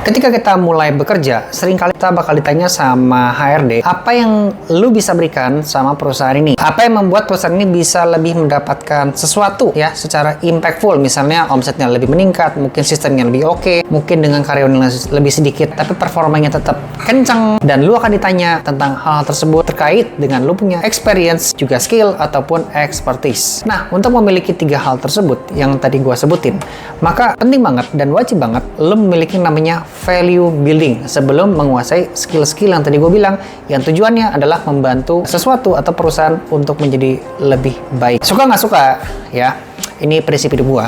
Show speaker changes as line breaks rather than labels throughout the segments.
Ketika kita mulai bekerja, seringkali kita bakal ditanya sama HRD, apa yang lu bisa berikan sama perusahaan ini? Apa yang membuat perusahaan ini bisa lebih mendapatkan sesuatu ya secara impactful? Misalnya omsetnya lebih meningkat, mungkin sistemnya lebih oke, mungkin dengan karyawan yang lebih sedikit, tapi performanya tetap kencang. Dan lu akan ditanya tentang hal tersebut terkait dengan lu punya experience, juga skill, ataupun expertise. Nah, untuk memiliki 3 hal tersebut yang tadi gua sebutin, maka penting banget dan wajib banget lu memiliki namanya value building sebelum menguasai skill-skill yang tadi gue bilang, yang tujuannya adalah membantu sesuatu atau perusahaan untuk menjadi lebih baik. Suka nggak suka ya, ini prinsip hidup gue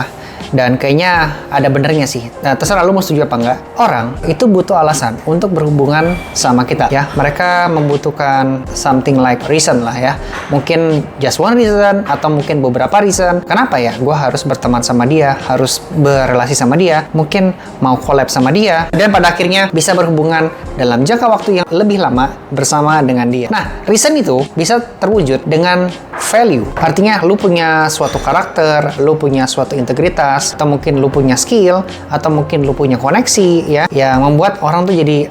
dan kayaknya ada benernya sih. Nah, terserah lu mau setuju apa enggak. Orang itu butuh alasan untuk berhubungan sama kita ya. Mereka membutuhkan something like reason lah ya. Mungkin just one reason atau mungkin beberapa reason. Kenapa ya gue harus berteman sama dia, harus berrelasi sama dia, mungkin mau collab sama dia, dan pada akhirnya bisa berhubungan dalam jangka waktu yang lebih lama bersama dengan dia. Nah, reason itu bisa terwujud dengan value. Artinya lu punya suatu karakter, lu punya suatu integritas, atau mungkin lu punya skill, atau mungkin lu punya koneksi ya, yang membuat orang tuh jadi,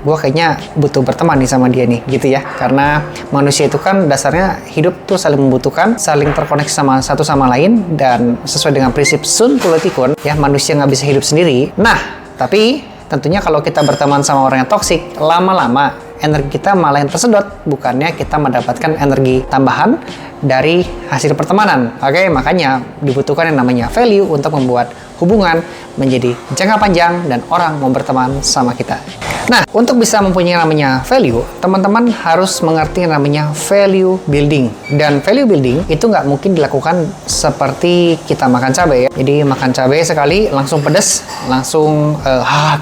gue kayaknya butuh berteman nih sama dia nih, gitu ya. Karena manusia itu kan dasarnya hidup tuh saling membutuhkan, saling terkoneksi sama satu sama lain, dan sesuai dengan prinsip sun politikun ya, manusia nggak bisa hidup sendiri. Nah, tapi tentunya kalau kita berteman sama orang yang toksik, lama-lama energi kita malah yang tersedot, bukannya kita mendapatkan energi tambahan dari hasil pertemanan. Oke, makanya dibutuhkan yang namanya value untuk membuat hubungan menjadi jangka panjang dan orang mau berteman sama kita. Nah, untuk bisa mempunyai namanya value, teman-teman harus mengerti yang namanya value building. Dan value building itu nggak mungkin dilakukan seperti kita makan cabai ya. Jadi makan cabai sekali langsung pedas, langsung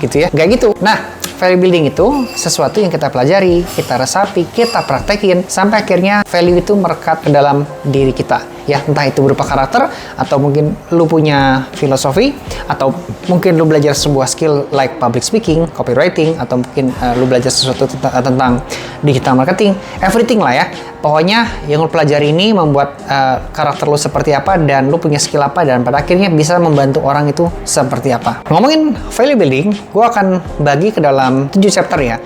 gitu ya. Nggak gitu. Nah, value building itu sesuatu yang kita pelajari, kita resapi, kita praktekin, sampai akhirnya value itu merekat ke dalam diri kita. Ya, entah itu berupa karakter, atau mungkin lu punya filosofi, atau mungkin lu belajar sebuah skill like public speaking, copywriting, atau mungkin lu belajar sesuatu tentang digital marketing, everything lah ya. Pokoknya yang lu pelajari ini membuat karakter lu seperti apa, dan lu punya skill apa, dan pada akhirnya bisa membantu orang itu seperti apa. Ngomongin value building, gue akan bagi ke dalam 7 chapter ya.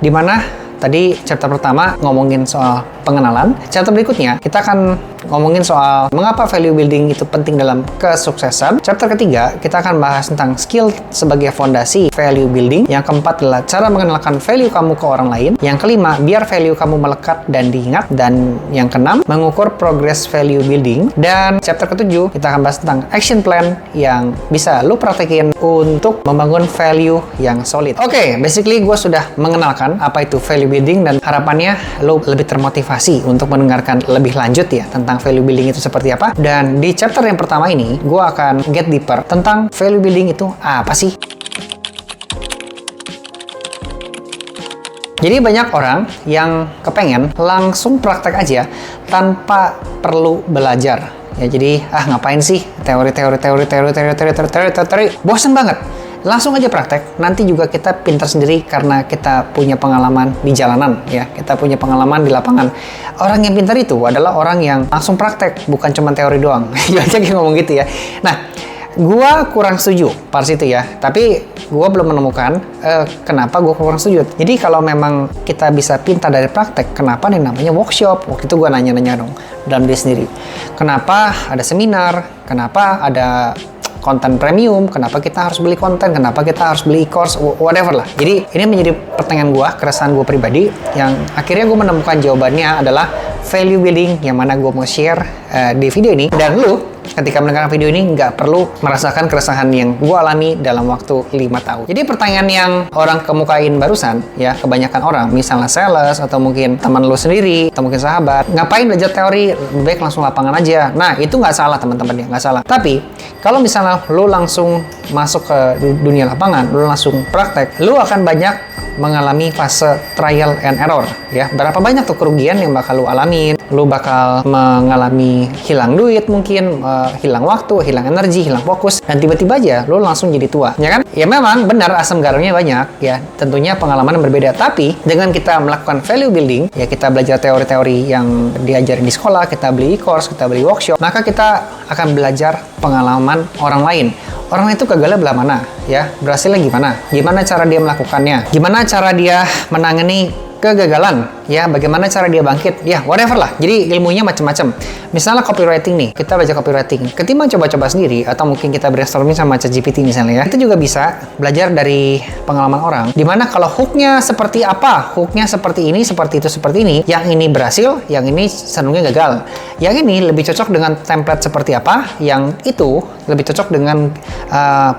Dimana tadi chapter pertama ngomongin soal pengenalan, chapter berikutnya kita akan ngomongin soal mengapa value building itu penting dalam kesuksesan. Chapter ketiga kita akan bahas tentang skill sebagai fondasi value building. Yang keempat adalah cara mengenalkan value kamu ke orang lain. Yang kelima, biar value kamu melekat dan diingat. Dan yang keenam, mengukur progress value building. Dan chapter ketujuh kita akan bahas tentang action plan yang bisa lu praktekin untuk membangun value yang solid. Oke, basically gue sudah mengenalkan apa itu value building, dan harapannya lu lebih termotivasi untuk mendengarkan lebih lanjut ya tentang value building itu seperti apa. Dan di chapter yang pertama ini gue akan get deeper tentang value building itu apa sih. Jadi banyak orang yang kepengen langsung praktek aja tanpa perlu belajar ya. Jadi ngapain sih teori, bosan banget. Langsung aja praktek, nanti juga kita pintar sendiri karena kita punya pengalaman di jalanan ya, kita punya pengalaman di lapangan. Orang yang pintar itu adalah orang yang langsung praktek, bukan cuma teori doang. Banyak yang ngomong gitu ya. Nah, gua kurang setuju pas itu ya, tapi gua belum menemukan kenapa gua kurang setuju. Jadi kalau memang kita bisa pintar dari praktek, kenapa nih namanya workshop? Waktu itu gua nanya-nanya dong dalam diri sendiri, kenapa ada seminar, kenapa ada konten premium, kenapa kita harus beli konten, kenapa kita harus beli e-course, whatever lah. Jadi ini menjadi pertanyaan gue, keresahan gue pribadi, yang akhirnya gue menemukan jawabannya adalah value building, yang mana gue mau share di video ini. Dan lu ketika mendengarkan video ini nggak perlu merasakan keresahan yang gue alami dalam waktu 5 tahun. Jadi pertanyaan yang orang kemukain barusan ya, kebanyakan orang, misalnya sales, atau mungkin teman lu sendiri, atau mungkin sahabat, ngapain belajar teori, lebih baik langsung lapangan aja. Nah, itu nggak salah teman-teman ya, nggak salah. Tapi kalau misalnya lu langsung masuk ke dunia lapangan, lu langsung praktek, lu akan banyak mengalami fase trial and error ya. Berapa banyak tuh kerugian yang bakal lu alamin. Lu bakal mengalami hilang duit mungkin, hilang waktu, hilang energi, hilang fokus, dan tiba-tiba aja lu langsung jadi tua, ya kan? Ya memang benar asam garamnya banyak ya, tentunya pengalaman yang berbeda. Tapi dengan kita melakukan value building ya, kita belajar teori-teori yang diajarin di sekolah, kita beli e-course, kita beli workshop, maka kita akan belajar pengalaman orang lain. Orang itu gagalnya belah mana, ya? Berhasilnya gimana? Gimana cara dia melakukannya? Gimana cara dia menangani kegagalan, ya, bagaimana cara dia bangkit, ya, whatever lah. Jadi ilmunya macam-macam. Misalnya copywriting nih, kita belajar copywriting. Ketimbang coba-coba sendiri, atau mungkin kita brainstorming sama ChatGPT misalnya, ya, itu juga bisa belajar dari pengalaman orang. Dimana kalau hooknya seperti apa, hooknya seperti ini, seperti itu, seperti ini, yang ini berhasil, yang ini cenderungnya gagal. Yang ini lebih cocok dengan template seperti apa, yang itu lebih cocok dengan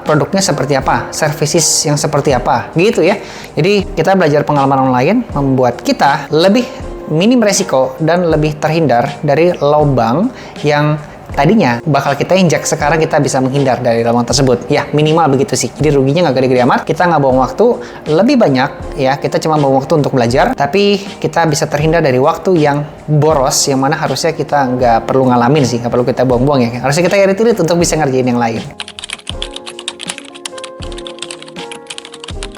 produknya seperti apa, services yang seperti apa, gitu ya. Jadi kita belajar pengalaman orang lain membuat kita lebih minim resiko dan lebih terhindar dari lubang yang tadinya bakal kita injak. Sekarang kita bisa menghindar dari lubang tersebut. Ya, minimal begitu sih. Jadi ruginya nggak gede-gede amat. Kita nggak buang waktu lebih banyak, ya. Kita cuma buang waktu untuk belajar, tapi kita bisa terhindar dari waktu yang boros, yang mana harusnya kita nggak perlu ngalamin sih, nggak perlu kita buang-buang ya. Harusnya kita irit-irit untuk bisa ngerjain yang lain.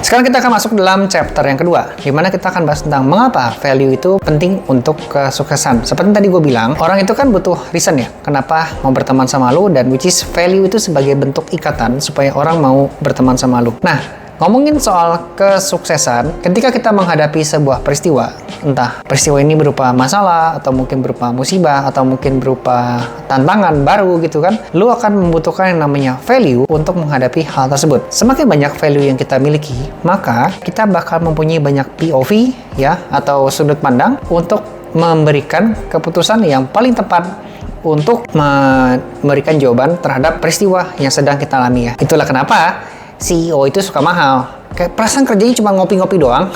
Sekarang kita akan masuk dalam chapter yang kedua, di mana kita akan bahas tentang mengapa value itu penting untuk kesuksesan. Seperti tadi gue bilang, orang itu kan butuh reason ya, kenapa mau berteman sama lu, dan which is value itu sebagai bentuk ikatan supaya orang mau berteman sama lu. Nah, ngomongin soal kesuksesan, ketika kita menghadapi sebuah peristiwa, entah peristiwa ini berupa masalah, atau mungkin berupa musibah, atau mungkin berupa tantangan baru gitu kan, lu akan membutuhkan yang namanya value untuk menghadapi hal tersebut. Semakin banyak value yang kita miliki, maka kita bakal mempunyai banyak POV ya, atau sudut pandang untuk memberikan keputusan yang paling tepat untuk memberikan jawaban terhadap peristiwa yang sedang kita alami ya. Itulah kenapa CEO itu suka mahal. Kayak perasaan kerjanya cuma ngopi-ngopi doang,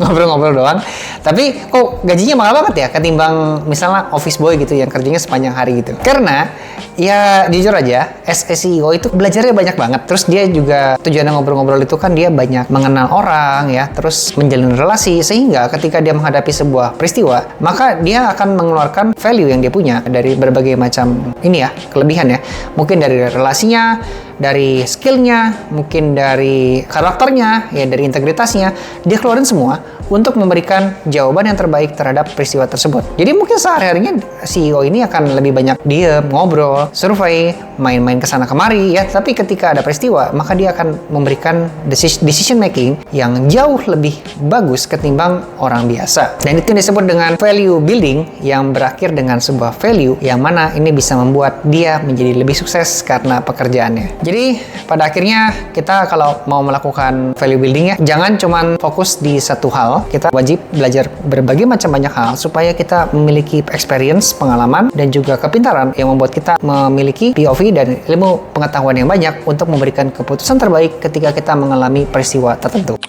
ngobrol-ngobrol doang, tapi kok gajinya mahal banget ya ketimbang misalnya office boy gitu yang kerjanya sepanjang hari gitu. Karena ya jujur aja, as a CEO itu belajarnya banyak banget. Terus dia juga tujuannya ngobrol-ngobrol itu kan dia banyak mengenal orang ya, terus menjalin relasi, sehingga ketika dia menghadapi sebuah peristiwa, maka dia akan mengeluarkan value yang dia punya dari berbagai macam ini ya, kelebihan ya. Mungkin dari relasinya, dari skillnya, mungkin dari karakternya, ya dari integritasnya, dia keluarin semua untuk memberikan jawaban yang terbaik terhadap peristiwa tersebut. Jadi mungkin sehari-harinya CEO ini akan lebih banyak diem, ngobrol, survei, main-main kesana kemari ya. Tapi ketika ada peristiwa, maka dia akan memberikan decision making yang jauh lebih bagus ketimbang orang biasa. Dan itu disebut dengan value building, yang berakhir dengan sebuah value yang mana ini bisa membuat dia menjadi lebih sukses karena pekerjaannya. Jadi pada akhirnya kita kalau mau melakukan value building ya, jangan cuman fokus di satu hal. Kita wajib belajar berbagai macam banyak hal supaya kita memiliki experience, pengalaman, dan juga kepintaran yang membuat kita memiliki POV dan ilmu pengetahuan yang banyak untuk memberikan keputusan terbaik ketika kita mengalami peristiwa tertentu.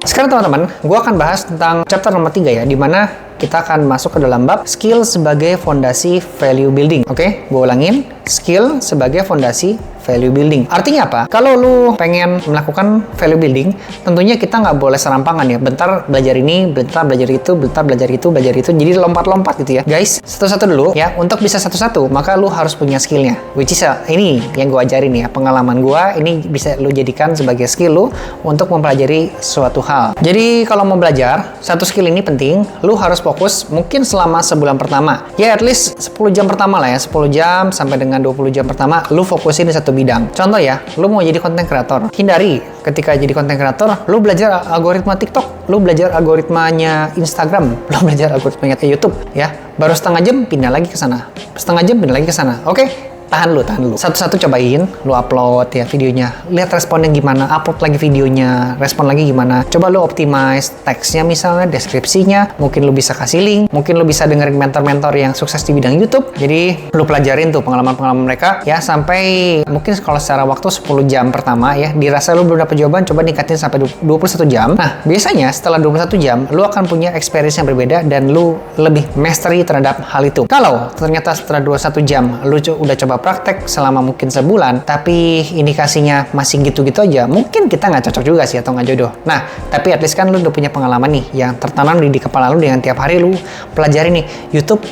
Sekarang teman-teman, gue akan bahas tentang chapter nomor 3 ya, di mana kita akan masuk ke dalam bab skill sebagai fondasi value building. Oke, gue ulangin, skill sebagai fondasi value building. Artinya apa? Kalau lu pengen melakukan value building, tentunya kita nggak boleh serampangan ya. Bentar belajar ini, bentar belajar itu, bentar belajar itu, jadi lompat-lompat gitu ya. Guys, satu-satu dulu ya. Untuk bisa satu-satu, maka lu harus punya skillnya. Which is ini yang gue ajarin ya. Pengalaman gue, ini bisa lu jadikan sebagai skill lu untuk mempelajari suatu hal. Jadi kalau mau belajar, satu skill ini penting, lu harus fokus mungkin selama sebulan pertama. Ya at least 10 jam pertama lah ya. 10 jam sampai dengan 20 jam pertama, lu fokusin di satu bidang. Contoh ya, lu mau jadi content creator. Hindari ketika jadi content creator, lu belajar algoritma TikTok, lu belajar algoritmanya Instagram, lu belajar algoritmanya YouTube ya. Baru setengah jam pindah lagi ke sana. Setengah jam pindah lagi ke sana. Oke? Tahan lu. Satu-satu cobain, lu upload ya videonya. Lihat responnya gimana, upload lagi videonya, respon lagi gimana. Coba lu optimize teksnya misalnya, deskripsinya, mungkin lu bisa kasih link, mungkin lu bisa dengerin mentor-mentor yang sukses di bidang YouTube. Jadi lu pelajarin tuh pengalaman-pengalaman mereka ya, sampai mungkin kalau secara waktu 10 jam pertama ya, dirasa lu belum dapat jawaban, coba ningkatin sampai 21 jam. Nah, biasanya setelah 21 jam, lu akan punya experience yang berbeda dan lu lebih mastery terhadap hal itu. Kalau ternyata setelah 21 jam, lu udah coba praktek selama mungkin sebulan, tapi indikasinya masih gitu-gitu aja, mungkin kita nggak cocok juga sih atau nggak jodoh. Nah, tapi at least kan lu udah punya pengalaman nih yang tertanam di kepala lu dengan tiap hari lu pelajari nih YouTube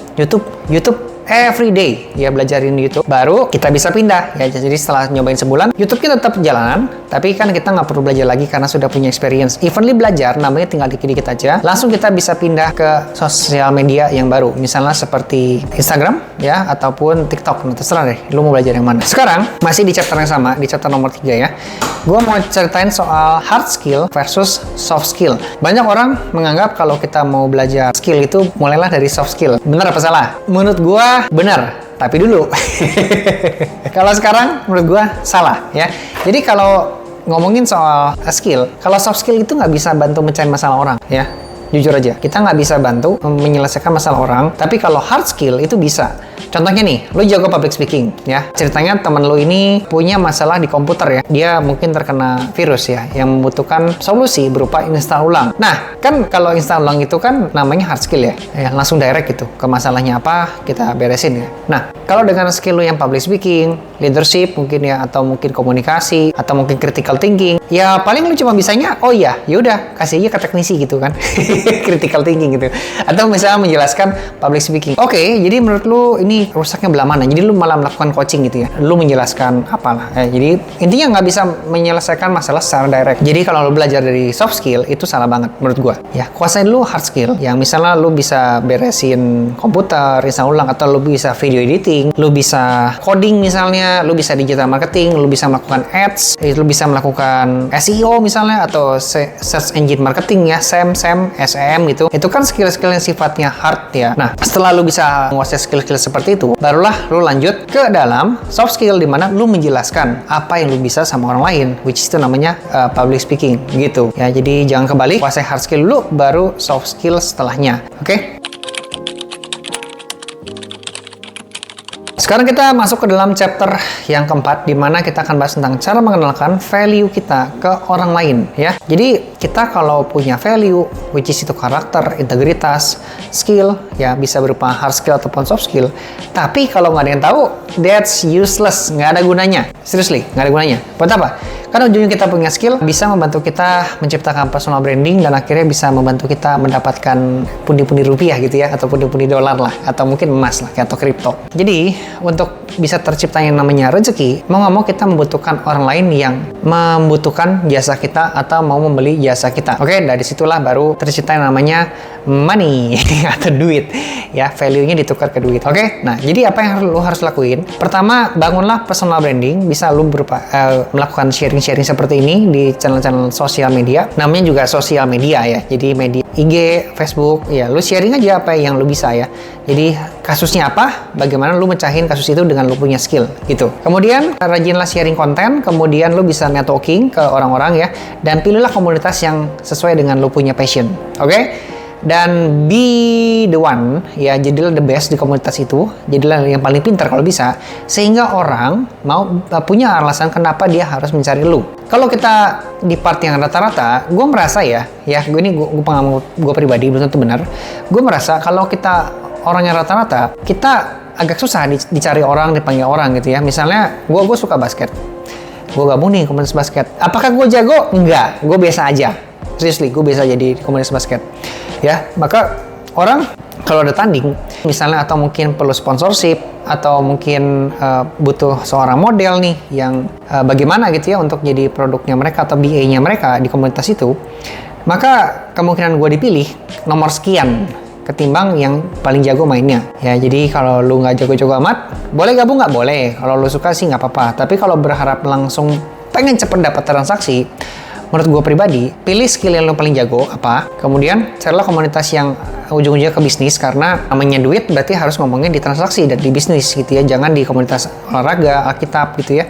every day ya, belajarin YouTube. Baru kita bisa pindah ya. Jadi setelah nyobain sebulan, YouTube kita tetap jalanan, Tapi kan kita nggak perlu belajar lagi karena sudah punya experience. Evenly belajar, namanya tinggal dikit-dikit aja. Langsung kita bisa pindah ke sosial media yang baru. Misalnya seperti Instagram, ya, ataupun TikTok. Nah, terserah deh, lu mau belajar yang mana. Sekarang, masih di chapter yang sama, di chapter nomor 3 ya. Gue mau ceritain soal hard skill versus soft skill. Banyak orang menganggap kalau kita mau belajar skill itu mulailah dari soft skill. Benar apa salah? Menurut gue, benar. Tapi dulu. Kalau sekarang menurut gua salah ya. Jadi kalau ngomongin soal skill, kalau soft skill itu nggak bisa bantu mecahin masalah orang ya. Jujur aja, kita nggak bisa bantu menyelesaikan masalah orang. Tapi kalau hard skill itu bisa. Contohnya nih, lo jago public speaking ya. Ceritanya temen lo ini punya masalah di komputer ya. Dia mungkin terkena virus ya, yang membutuhkan solusi berupa install ulang. Nah, kan kalau install ulang itu kan namanya hard skill ya. Langsung direct gitu, ke masalahnya apa, kita beresin ya. Nah, kalau dengan skill lo yang public speaking, leadership mungkin ya, atau mungkin komunikasi, atau mungkin critical thinking, ya paling lo cuma bisanya, oh iya, yaudah, kasih aja ke teknisi gitu kan. Critical thinking gitu. Atau misalnya menjelaskan public speaking. Oke, jadi menurut lu ini rusaknya belah mana? Jadi lu malah melakukan coaching gitu ya. Lu menjelaskan apalah. Jadi intinya nggak bisa menyelesaikan masalah secara direct. Jadi kalau lu belajar dari soft skill itu salah banget menurut gua. Ya, kuasain dulu hard skill. Yang misalnya lu bisa beresin komputer, install ulang, atau lu bisa video editing, lu bisa coding misalnya, lu bisa digital marketing, lu bisa melakukan ads, lu bisa melakukan SEO misalnya, atau search engine marketing ya, SEM, SEM gitu. Itu kan skill-skill yang sifatnya hard ya. Nah, setelah lu bisa menguasai skill-skill seperti itu, barulah lu lanjut ke dalam soft skill, di mana lu menjelaskan apa yang lu bisa sama orang lain, which itu namanya public speaking gitu. Ya, jadi jangan kebalik, kuasai hard skill dulu baru soft skill setelahnya. Oke? Sekarang kita masuk ke dalam chapter yang keempat, di mana kita akan bahas tentang cara mengenalkan value kita ke orang lain ya. Jadi kita kalau punya value, which is itu karakter, integritas, skill, ya bisa berupa hard skill ataupun soft skill. Tapi kalau nggak ada yang tahu, that's useless, nggak ada gunanya. Seriously, nggak ada gunanya. Buat apa? Karena ujungnya kita punya skill, bisa membantu kita menciptakan personal branding, dan akhirnya bisa membantu kita mendapatkan pundi-pundi rupiah gitu ya, atau pundi-pundi dolar lah, atau mungkin emas lah, atau kripto. Jadi, untuk bisa tercipta yang namanya rezeki, mau nggak mau kita membutuhkan orang lain yang membutuhkan jasa kita atau mau membeli jasa kita. Oke, dari situlah baru tercipta yang namanya money atau duit ya, value-nya ditukar ke duit. Oke, nah jadi apa yang lo harus lakuin? Pertama, bangunlah personal branding. Bisa lo berupa melakukan sharing seperti ini di channel-channel sosial media. Namanya juga sosial media ya, jadi media IG, Facebook ya. Lo sharing aja apa yang lo bisa ya. Jadi kasusnya apa, bagaimana lo mecahin kasus itu dengan lo punya skill gitu. Kemudian rajinlah sharing konten, kemudian lo bisa networking ke orang-orang ya, dan pilihlah komunitas yang sesuai dengan lo punya passion. Oke? Dan be the one ya, jadilah the best di komunitas itu, jadilah yang paling pintar kalau bisa, sehingga orang mau punya alasan kenapa dia harus mencari lu. Kalau kita di part yang rata-rata, gue merasa ya gue pengalaman gue pribadi, belum tentu benar. Gue merasa kalau kita orang yang rata-rata, kita agak susah dicari orang, dipanggil orang gitu ya. Misalnya gue suka basket, gue gabung nih komunitas basket. Apakah gue jago? Enggak, gue biasa aja. Seriously, gue biasa jadi komunitas basket. Ya, maka orang kalau ada tanding misalnya, atau mungkin perlu sponsorship, atau mungkin butuh seorang model nih yang bagaimana gitu ya untuk jadi produknya mereka atau BA-nya mereka di komunitas itu, maka kemungkinan gue dipilih nomor sekian ketimbang yang paling jago mainnya. Ya, jadi kalau lu nggak jago-jago amat, boleh gabung nggak? Boleh. Kalau lu suka sih nggak apa-apa. Tapi kalau berharap langsung pengen cepet dapat transaksi, menurut gue pribadi, pilih skill yang lo paling jago apa, kemudian carilah komunitas yang ujung-ujungnya ke bisnis, karena namanya duit berarti harus ngomongin di transaksi dan di bisnis gitu ya, jangan di komunitas olahraga, alkitab gitu ya,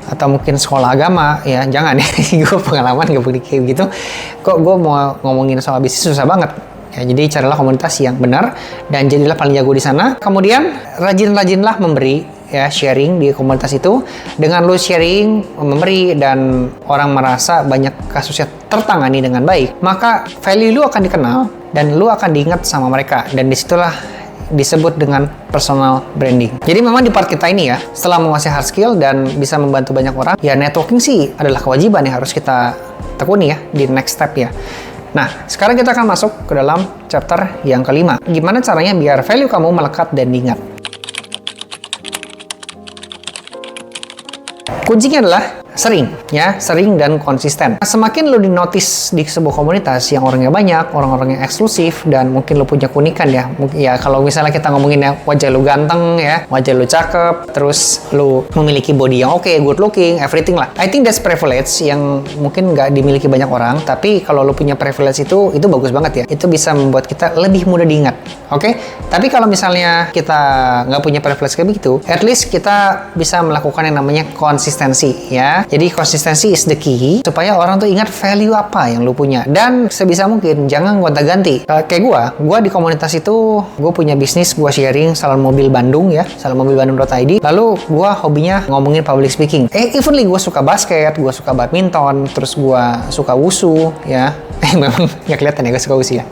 atau mungkin sekolah agama ya, jangan ya. Gue pengalaman gak boleh kayak gitu, kok gue mau ngomongin soal bisnis susah banget. Ya, jadi carilah komunitas yang benar dan jadilah paling jago di sana. Kemudian rajin-rajinlah memberi ya, sharing di komunitas itu. Dengan lu sharing, memberi, dan orang merasa banyak kasusnya tertangani dengan baik, maka value lu akan dikenal dan lu akan diingat sama mereka, dan disitulah disebut dengan personal branding. Jadi memang di part kita ini ya, setelah menguasai hard skill dan bisa membantu banyak orang, ya networking sih adalah kewajiban yang harus kita tekuni ya di next step ya. Nah, sekarang kita akan masuk ke dalam chapter yang kelima. Gimana caranya biar value kamu melekat dan diingat? Kuncinya adalah sering ya, sering dan konsisten. Semakin lu di notice di sebuah komunitas yang orangnya banyak, orang-orang yang eksklusif, dan mungkin lu punya keunikan ya. Ya kalau misalnya kita ngomongin ya, wajah lu ganteng ya, wajah lu cakep, terus lu memiliki body yang oke, good looking, everything lah. I think that's privilege yang mungkin nggak dimiliki banyak orang, tapi kalau lu punya privilege itu bagus banget ya. Itu bisa membuat kita lebih mudah diingat. Oke? Tapi kalau misalnya kita nggak punya privilege kayak begitu, at least kita bisa melakukan yang namanya konsistensi ya. Jadi konsistensi is the key supaya orang tuh ingat value apa yang lu punya, dan sebisa mungkin jangan gonta-ganti. Kayak gua di komunitas itu gue punya bisnis, gua sharing salon mobil Bandung ya, salonmobilbandung.id. Lalu gua hobinya ngomongin public speaking. Evenly gua suka basket, gua suka badminton, terus gua suka wusu ya. Memang nggak kelihatan ya gue suka wusu ya.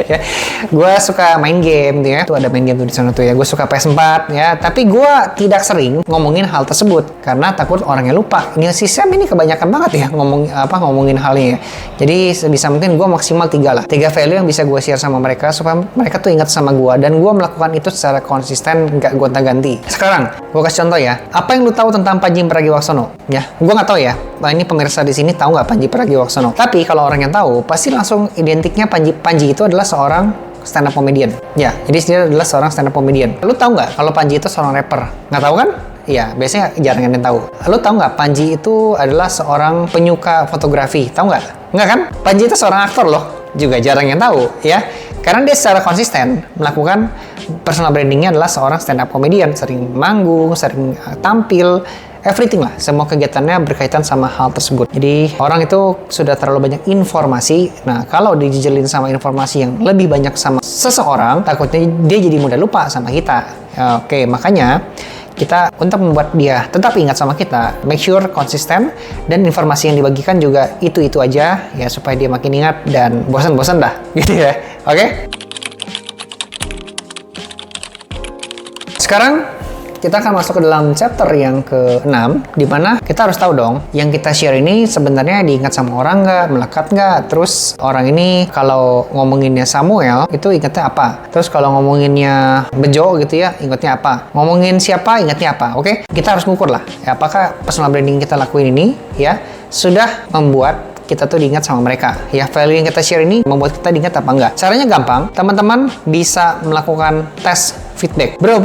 Ya, gue suka main game tuh ya. Tuh ada main game tuh di sana tuh ya. Gue suka PS4 ya. Tapi gue tidak sering ngomongin hal tersebut karena takut orangnya lupa. Ini si Sam ini kebanyakan banget ya ngomongin halnya ya. Jadi sebisa mungkin gue maksimal 3 lah. 3 value yang bisa gue share sama mereka supaya mereka tuh ingat sama gue, dan gue melakukan itu secara konsisten, nggak gonta-ganti. Sekarang gue kasih contoh ya. Apa yang lu tahu tentang Panji Pragiwaksono? Ya, gue nggak tahu ya. Nah, ini pemirsa di sini tahu nggak Panji Pragiwaksono? Tapi kalau orang yang tahu pasti langsung identiknya Panji itu adalah seorang stand up comedian. Ya, jadi dia adalah seorang stand up comedian. Lu tahu nggak kalau Panji itu seorang rapper? Nggak tahu kan? Iya, biasanya jarang yang tahu. Lu tahu nggak Panji itu adalah seorang penyuka fotografi? Tahu nggak? Nggak kan? Panji itu seorang aktor loh. Juga jarang yang tahu ya. Karena dia secara konsisten melakukan personal brandingnya adalah seorang stand up comedian, sering manggung, sering tampil, everything lah, semua kegiatannya berkaitan sama hal tersebut. Jadi orang itu sudah terlalu banyak informasi. Nah, kalau dijejelin sama informasi yang lebih banyak sama seseorang, takutnya dia jadi mudah lupa sama kita. Oke, makanya kita untuk membuat dia tetap ingat sama kita, make sure konsisten, dan informasi yang dibagikan juga itu-itu aja ya, supaya dia makin ingat dan bosan-bosan dah gitu ya. Oke? Sekarang kita akan masuk ke dalam chapter yang ke-6, di mana kita harus tahu dong, yang kita share ini sebenarnya diingat sama orang nggak, melekat nggak, terus orang ini kalau ngomonginnya Samuel, itu ingatnya apa, terus kalau ngomonginnya Bejo gitu ya, ingatnya apa, ngomongin siapa, ingatnya apa, oke? Kita harus ngukur lah, ya, apakah personal branding kita lakuin ini, ya, sudah membuat kita tuh diingat sama mereka. Ya, value yang kita share ini membuat kita diingat apa enggak? Caranya gampang, teman-teman bisa melakukan tes feedback. Bro,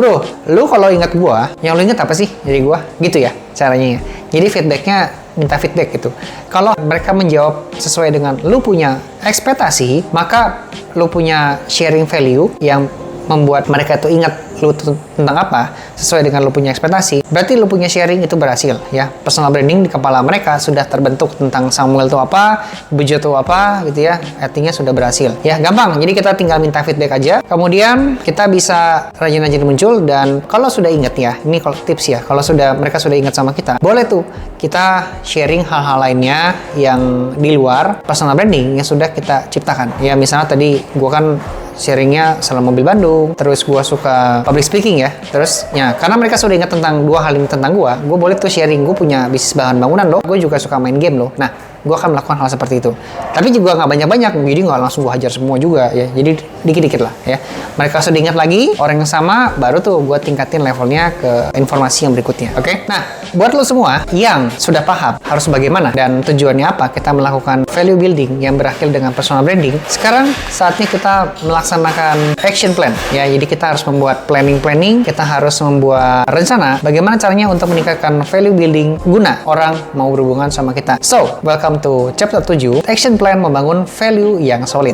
lu kalau ingat gua, yang lu ingat apa sih dari gua? Gitu ya caranya ya. Jadi feedbacknya minta feedback gitu. Kalau mereka menjawab sesuai dengan lu punya ekspektasi, maka lu punya sharing value yang membuat mereka tuh ingat lu tentang apa sesuai dengan lu punya ekspektasi, berarti lu punya sharing itu berhasil ya. Personal branding di kepala mereka sudah terbentuk tentang Samuel itu apa, Bejo itu apa gitu ya, artinya sudah berhasil ya. Gampang, jadi kita tinggal minta feedback aja, kemudian kita bisa rajin-rajin muncul. Dan kalau sudah ingat ya, ini kalau tips ya, kalau mereka sudah ingat sama kita, boleh tuh kita sharing hal-hal lainnya yang di luar personal branding yang sudah kita ciptakan ya. Misalnya tadi gua kan sharingnya Salon Mobil Bandung, terus gue suka public speaking ya, terus ya karena mereka sudah ingat tentang 2 hal ini tentang gue boleh tuh sharing, gue punya bisnis bahan bangunan loh, gue juga suka main game loh. Nah, gue akan melakukan hal seperti itu, tapi juga nggak banyak-banyak, jadi nggak langsung gue hajar semua juga ya, jadi dikit-dikit lah ya. Mereka sudah ingat lagi orang yang sama, baru tuh gue tingkatin levelnya ke informasi yang berikutnya. Oke? Nah, buat lo semua yang sudah paham harus bagaimana dan tujuannya apa kita melakukan value building yang berakhir dengan personal branding, sekarang saatnya kita melaksanakan action plan ya. Jadi kita harus membuat planning, kita harus membuat rencana bagaimana caranya untuk meningkatkan value building guna orang mau berhubungan sama kita. So, welcome to chapter 7, action plan membangun value yang solid.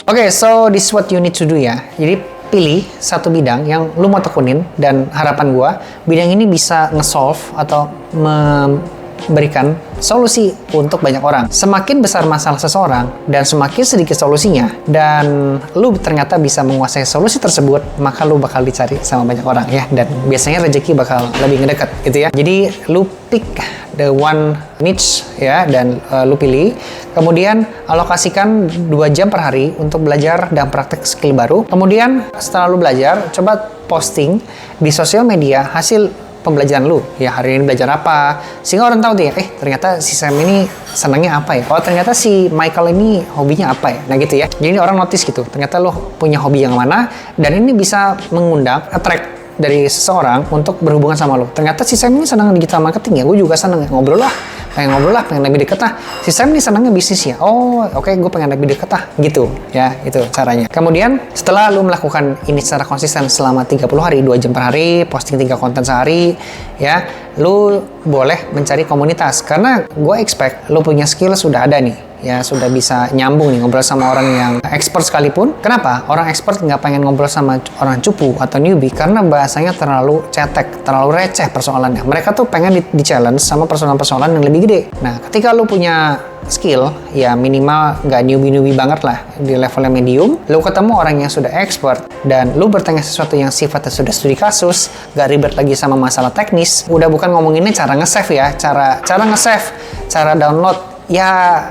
Oke, so this is what you need to do ya. Jadi pilih satu bidang yang lu mau tekunin, dan harapan gua bidang ini bisa nge-solve atau memberikan solusi untuk banyak orang. Semakin besar masalah seseorang dan semakin sedikit solusinya, dan lu ternyata bisa menguasai solusi tersebut, maka lu bakal dicari sama banyak orang ya, dan biasanya rezeki bakal lebih ngedekat gitu ya. Jadi lu pick the one niche ya, dan lu pilih, kemudian alokasikan 2 jam per hari untuk belajar dan praktek skill baru. Kemudian setelah lu belajar, coba posting di sosial media hasil pembelajaran lu ya, hari ini belajar apa, sehingga orang tahu dia ternyata si Sam ini senangnya apa ya, oh ternyata si Michael ini hobinya apa ya. Nah gitu ya, jadi orang notice gitu, ternyata lu punya hobi yang mana, dan ini bisa mengundang attract dari seseorang untuk berhubungan sama lo. Ternyata si Sam ini senang digital marketing ya, gue juga senang ngobrol lah, pengen lebih deket lah. Si Sam ini senangnya bisnis ya, oh oke, gue pengen lebih deket lah, gitu ya, itu caranya. Kemudian setelah lo melakukan ini secara konsisten selama 30 hari, 2 jam per hari, posting 3 konten sehari, ya, lo boleh mencari komunitas. Karena gue expect lo punya skill sudah ada nih, ya sudah bisa nyambung nih ngobrol sama orang yang expert sekalipun. Kenapa? Orang expert nggak pengen ngobrol sama orang cupu atau newbie karena bahasanya terlalu cetek, terlalu receh persoalannya. Mereka tuh pengen di challenge sama persoalan-persoalan yang lebih gede. Nah, ketika lu punya skill, ya minimal nggak newbie banget lah, di levelnya medium, lu ketemu orang yang sudah expert dan lu bertanya sesuatu yang sifatnya sudah studi kasus, nggak ribet lagi sama masalah teknis. Udah bukan ngomonginnya cara nge-save ya, cara nge-save, cara download. Ya,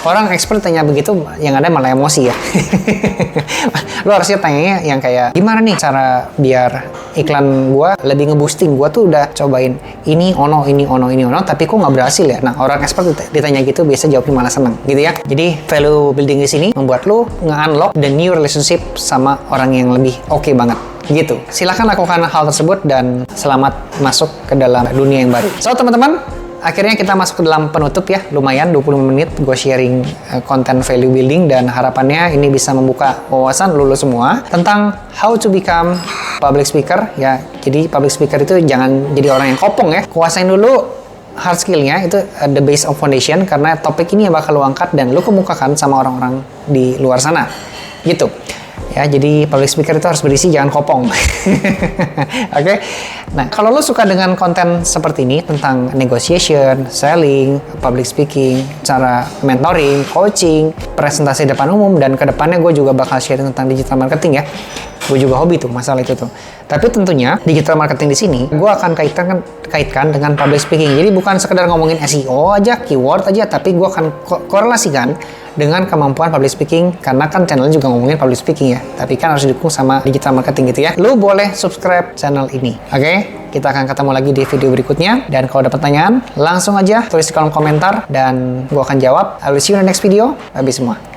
orang expert tanya begitu, yang ada malah emosi ya. Lo harusnya tanyanya yang kayak, gimana nih cara biar iklan gua lebih nge-boosting? Gua tuh udah cobain ini ono, tapi kok nggak berhasil ya? Nah, orang expert ditanya gitu, biasa jawabnya malah seneng gitu ya. Jadi, value building di sini membuat lo nge-unlock the new relationship sama orang yang lebih oke banget. Gitu. Silahkan lakukan hal tersebut dan selamat masuk ke dalam dunia yang baru. So, teman-teman, akhirnya kita masuk ke dalam penutup ya, lumayan 25 menit gue sharing konten value building dan harapannya ini bisa membuka wawasan lulus semua tentang how to become public speaker ya. Jadi public speaker itu jangan jadi orang yang kopong ya, kuasain dulu hard skillnya, itu the base of foundation, karena topik ini yang bakal lu angkat dan lu kemukakan sama orang-orang di luar sana gitu. Ya, jadi public speaker itu harus berisi, jangan kopong. Oke. Nah, kalau lo suka dengan konten seperti ini tentang negotiation, selling, public speaking, cara mentoring, coaching, presentasi depan umum, dan kedepannya gue juga bakal share tentang digital marketing ya. Gue juga hobi tuh masalah itu tuh. Tapi tentunya digital marketing di sini gue akan kaitkan dengan public speaking. Jadi bukan sekedar ngomongin SEO aja, keyword aja, tapi gue akan korelasikan dengan kemampuan public speaking, karena kan channelnya juga ngomongin public speaking ya, tapi kan harus didukung sama digital marketing gitu ya. Lu boleh subscribe channel ini, oke? Kita akan ketemu lagi di video berikutnya, dan kalau ada pertanyaan langsung aja tulis di kolom komentar dan gua akan jawab. I will see you in the next video. Habis semua.